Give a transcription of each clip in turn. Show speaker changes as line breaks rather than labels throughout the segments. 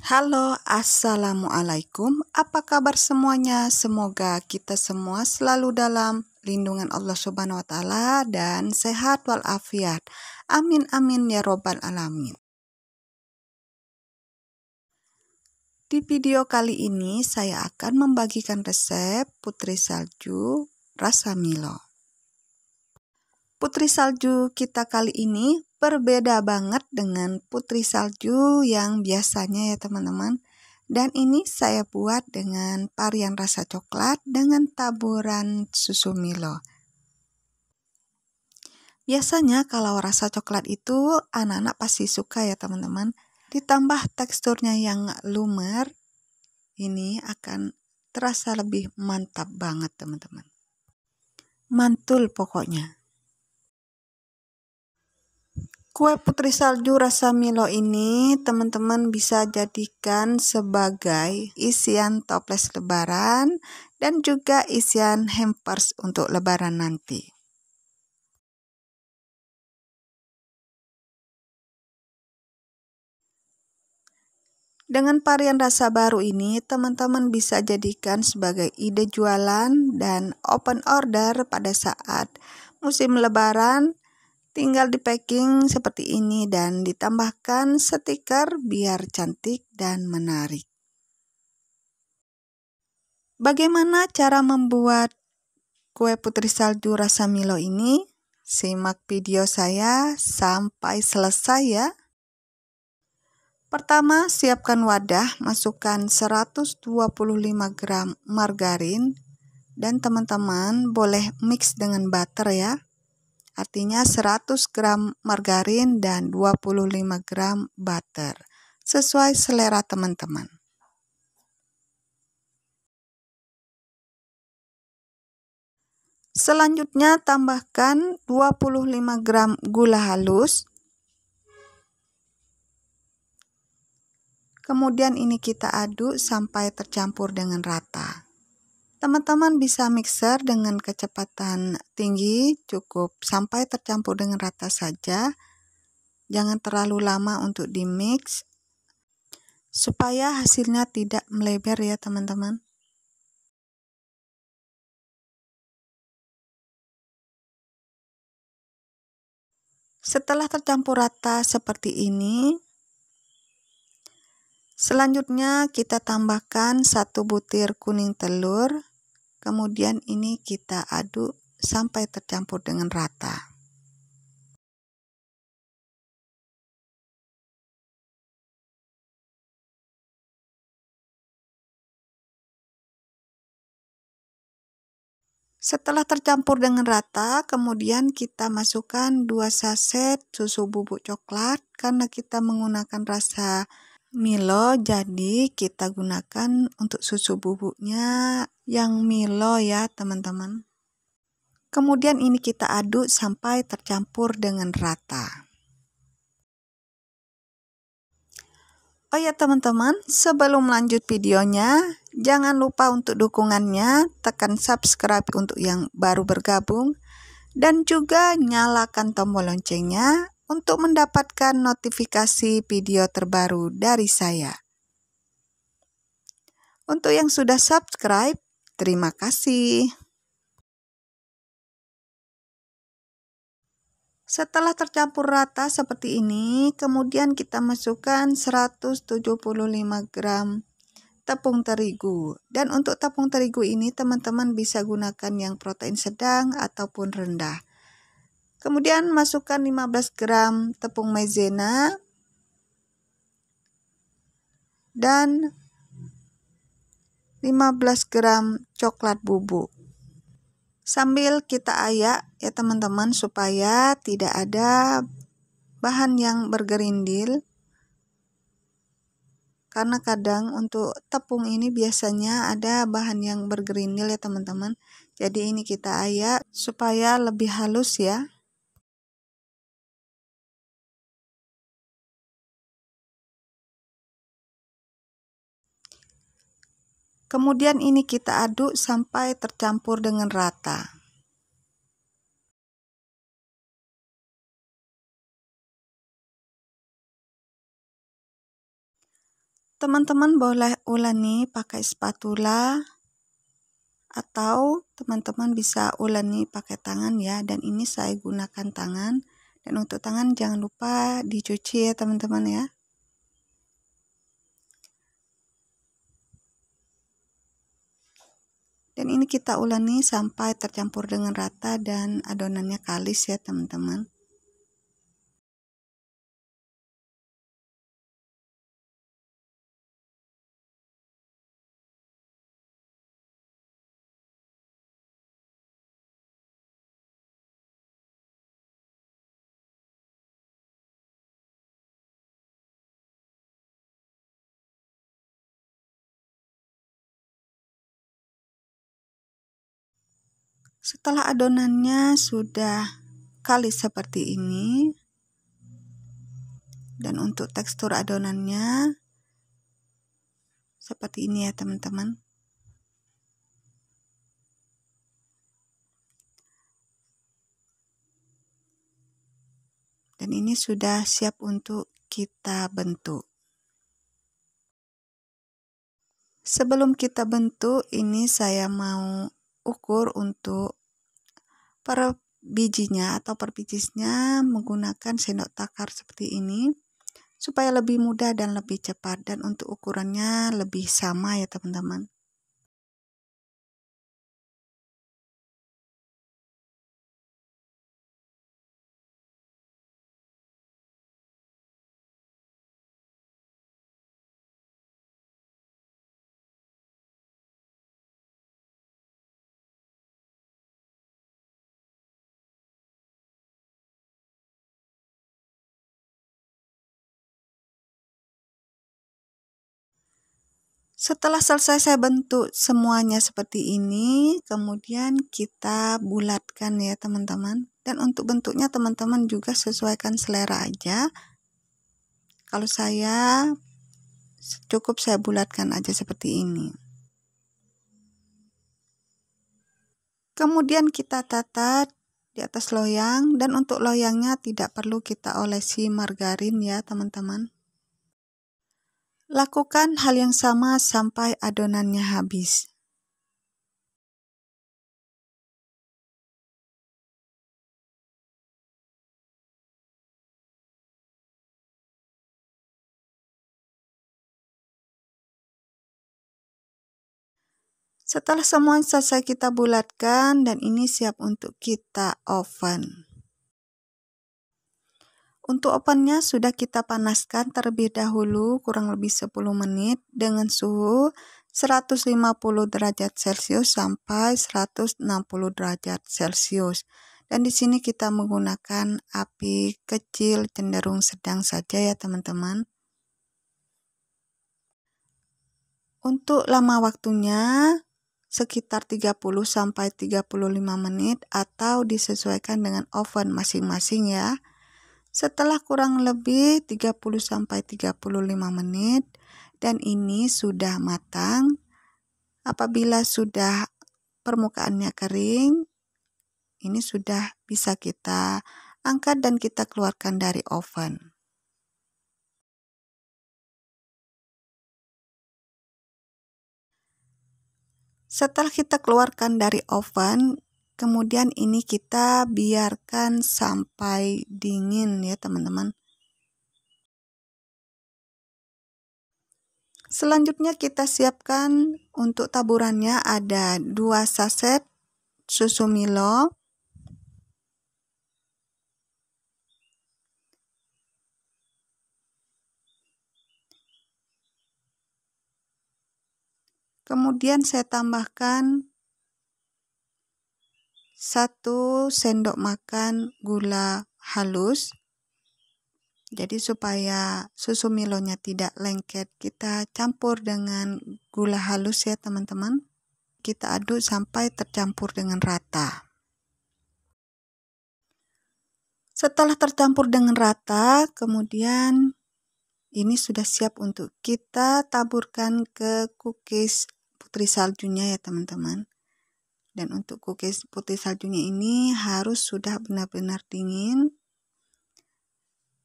Halo, Assalamualaikum. Apa kabar semuanya? Semoga kita semua selalu dalam lindungan Allah Subhanahu wa Ta'ala dan sehat walafiat. Amin, amin ya Robbal 'Alamin. Di video kali ini saya akan membagikan resep putri salju rasa Milo. Putri salju kita kali ini berbeda banget dengan putri salju yang biasanya ya teman-teman. Dan ini saya buat dengan varian rasa coklat dengan taburan susu Milo. Biasanya kalau rasa coklat itu anak-anak pasti suka ya teman-teman. Ditambah teksturnya yang lumer, ini akan terasa lebih mantap banget teman-teman. Mantul pokoknya. Kue putri salju rasa Milo ini teman-teman bisa jadikan sebagai isian toples lebaran dan juga isian hampers untuk lebaran nanti. Dengan varian rasa baru ini, teman-teman bisa jadikan sebagai ide jualan dan open order pada saat musim lebaran. Tinggal di packing seperti ini dan ditambahkan stiker biar cantik dan menarik. Bagaimana cara membuat kue putri salju rasa Milo ini? Simak video saya sampai selesai ya. Pertama, siapkan wadah, masukkan 125 gram margarin dan teman-teman boleh mix dengan butter ya. Artinya 100 gram margarin dan 25 gram butter, sesuai selera teman-teman. Selanjutnya tambahkan 25 gram gula halus. Kemudian ini kita aduk sampai tercampur dengan rata. Teman-teman bisa mixer dengan kecepatan tinggi, cukup sampai tercampur dengan rata saja. Jangan terlalu lama untuk di-mix, supaya hasilnya tidak melebar ya teman-teman. Setelah tercampur rata seperti ini, selanjutnya kita tambahkan 1 butir kuning telur. Kemudian ini kita aduk sampai tercampur dengan rata. Setelah tercampur dengan rata, kemudian kita masukkan 2 saset susu bubuk coklat. Karena kita menggunakan rasa Milo, jadi kita gunakan untuk susu bubuknya yang Milo ya teman-teman. Kemudian ini kita aduk sampai tercampur dengan rata. Oh ya teman-teman, sebelum lanjut videonya, jangan lupa untuk dukungannya, tekan subscribe untuk yang baru bergabung, dan juga nyalakan tombol loncengnya untuk mendapatkan notifikasi video terbaru dari saya. Untuk yang sudah subscribe, terima kasih. Setelah tercampur rata seperti ini, kemudian kita masukkan 175 gram tepung terigu. Dan untuk tepung terigu ini teman-teman bisa gunakan yang protein sedang ataupun rendah. Kemudian masukkan 15 gram tepung maizena dan 15 gram coklat bubuk. Sambil kita ayak ya teman-teman supaya tidak ada bahan yang bergerindil. Karena kadang untuk tepung ini biasanya ada bahan yang bergerindil ya teman-teman. Jadi ini kita ayak supaya lebih halus ya. Kemudian ini kita aduk sampai tercampur dengan rata. Teman-teman boleh uleni pakai spatula atau teman-teman bisa uleni pakai tangan ya, dan ini saya gunakan tangan. Dan untuk tangan jangan lupa dicuci ya teman-teman ya. Dan ini kita uleni sampai tercampur dengan rata dan adonannya kalis ya teman-teman. Setelah adonannya sudah kalis seperti ini, dan untuk tekstur adonannya seperti ini ya teman-teman. Dan ini sudah siap untuk kita bentuk. Sebelum kita bentuk, ini saya mau ukur untuk per bijinya atau per picisnya menggunakan sendok takar seperti ini, supaya lebih mudah dan lebih cepat, dan untuk ukurannya lebih sama ya teman-teman. Setelah selesai saya bentuk semuanya seperti ini, kemudian kita bulatkan ya teman-teman. Dan untuk bentuknya teman-teman juga sesuaikan selera aja. Kalau saya cukup saya bulatkan aja seperti ini. Kemudian kita tata di atas loyang, dan untuk loyangnya tidak perlu kita olesi margarin ya teman-teman. Lakukan hal yang sama sampai adonannya habis. Setelah semua selesai kita bulatkan, dan ini siap untuk kita oven. Untuk ovennya sudah kita panaskan terlebih dahulu kurang lebih 10 menit dengan suhu 150 derajat Celcius sampai 160 derajat Celcius. Dan di sini kita menggunakan api kecil cenderung sedang saja ya teman-teman. Untuk lama waktunya sekitar 30 sampai 35 menit atau disesuaikan dengan oven masing-masing ya. Setelah kurang lebih 30-35 menit dan ini sudah matang, apabila sudah permukaannya kering, ini sudah bisa kita angkat dan kita keluarkan dari oven. Setelah kita keluarkan dari oven, kemudian ini kita biarkan sampai dingin ya teman-teman. Selanjutnya kita siapkan untuk taburannya ada 2 saset susu Milo, kemudian saya tambahkan 1 sendok makan gula halus. Jadi supaya susu Milonya tidak lengket, kita campur dengan gula halus ya teman-teman. Kita aduk sampai tercampur dengan rata. Setelah tercampur dengan rata, kemudian ini sudah siap untuk kita taburkan ke cookies putri saljunya ya teman-teman. Dan untuk cookies putri saljunya ini harus sudah benar-benar dingin.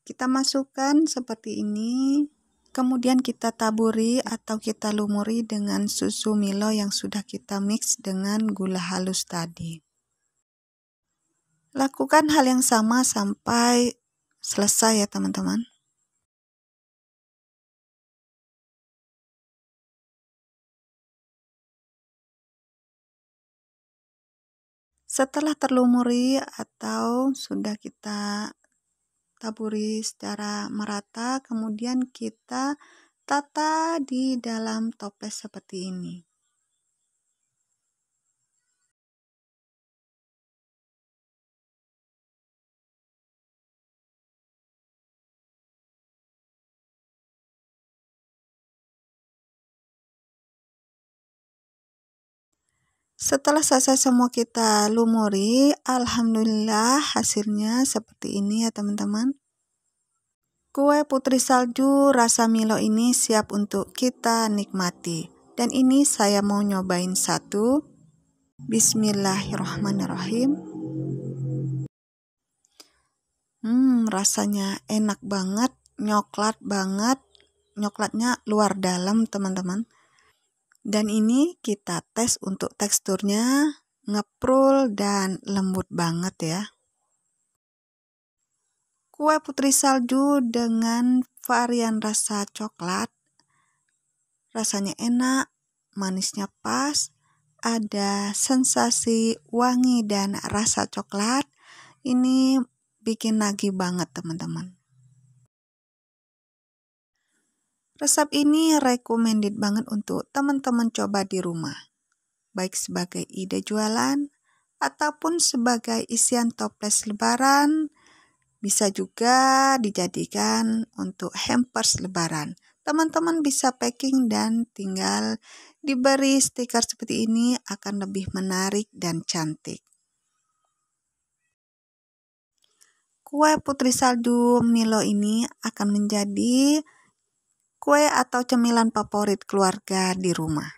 Kita masukkan seperti ini Kemudian kita taburi atau kita lumuri dengan susu Milo yang sudah kita mix dengan gula halus tadi. Lakukan hal yang sama sampai selesai ya teman-teman. Setelah terlumuri atau sudah kita taburi secara merata, kemudian kita tata di dalam toples seperti ini. Setelah selesai semua kita lumuri, alhamdulillah hasilnya seperti ini ya teman-teman. Kue putri salju rasa Milo ini siap untuk kita nikmati. Dan ini saya mau nyobain satu. Bismillahirrahmanirrahim. Rasanya enak banget, nyoklat banget. Nyoklatnya luar dalam teman-teman. Dan ini kita tes untuk teksturnya ngeprul dan lembut banget ya. Kue putri salju dengan varian rasa coklat, rasanya enak, manisnya pas, ada sensasi wangi dan rasa coklat. Ini bikin nagih banget teman-teman. Resep ini recommended banget untuk teman-teman coba di rumah, baik sebagai ide jualan ataupun sebagai isian toples lebaran. Bisa juga dijadikan untuk hampers lebaran. Teman-teman bisa packing dan tinggal diberi stiker seperti ini akan lebih menarik dan cantik. Kue putri salju Milo ini akan menjadi kue atau cemilan favorit keluarga di rumah.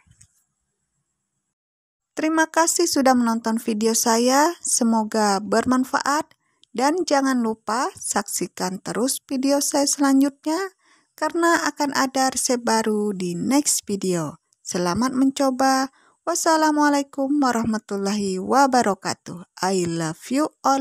Terima kasih sudah menonton video saya, semoga bermanfaat. Dan jangan lupa saksikan terus video saya selanjutnya karena akan ada resep baru di next video. Selamat mencoba. Wassalamualaikum warahmatullahi wabarakatuh. I love you all.